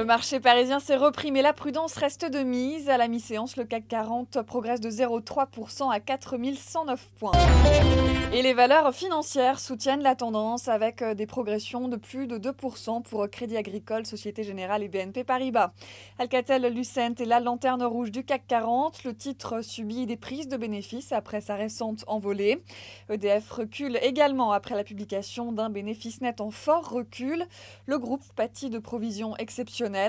marché parisien s'est repris, mais la prudence reste de mise. À la mi-séance, le CAC 40 progresse de 0,3% à 4109 points. Et les valeurs financières soutiennent la tendance avec des progressions de plus de 2% pour Crédit Agricole, Société Générale et BNP Paribas. Alcatel-Lucent est la lanterne rouge du CAC 40. Le titre subit des prises de bénéfices après sa récente envolée. EDF recule également après la publication d'un bénéfice net en fort recul. Le groupe pâtit de provisions exceptionnelles.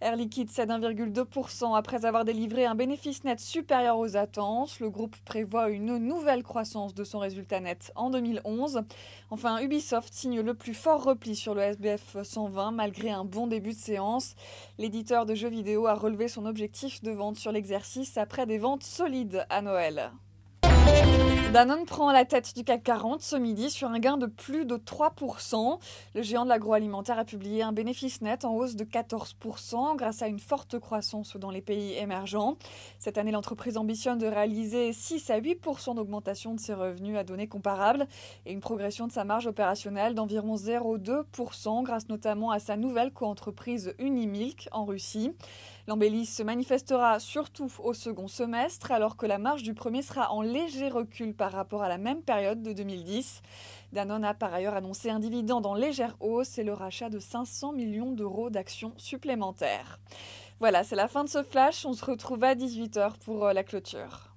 Air Liquide cède 1,2% après avoir délivré un bénéfice net supérieur aux attentes. Le groupe prévoit une nouvelle croissance de son résultat net en 2011. Enfin, Ubisoft signe le plus fort repli sur le SBF 120 malgré un bon début de séance. L'éditeur de jeux vidéo a relevé son objectif de vente sur l'exercice après des ventes solides à Noël. Danone prend la tête du CAC 40 ce midi sur un gain de plus de 3%. Le géant de l'agroalimentaire a publié un bénéfice net en hausse de 14% grâce à une forte croissance dans les pays émergents. Cette année, l'entreprise ambitionne de réaliser 6 à 8% d'augmentation de ses revenus à données comparables et une progression de sa marge opérationnelle d'environ 0,2% grâce notamment à sa nouvelle coentreprise Unimilk en Russie. L'embellie se manifestera surtout au second semestre alors que la marge du premier sera en léger recul par rapport à la même période de 2010. Danone a par ailleurs annoncé un dividende en légère hausse et le rachat de 500 millions d'euros d'actions supplémentaires. Voilà, c'est la fin de ce flash. On se retrouve à 18h pour la clôture.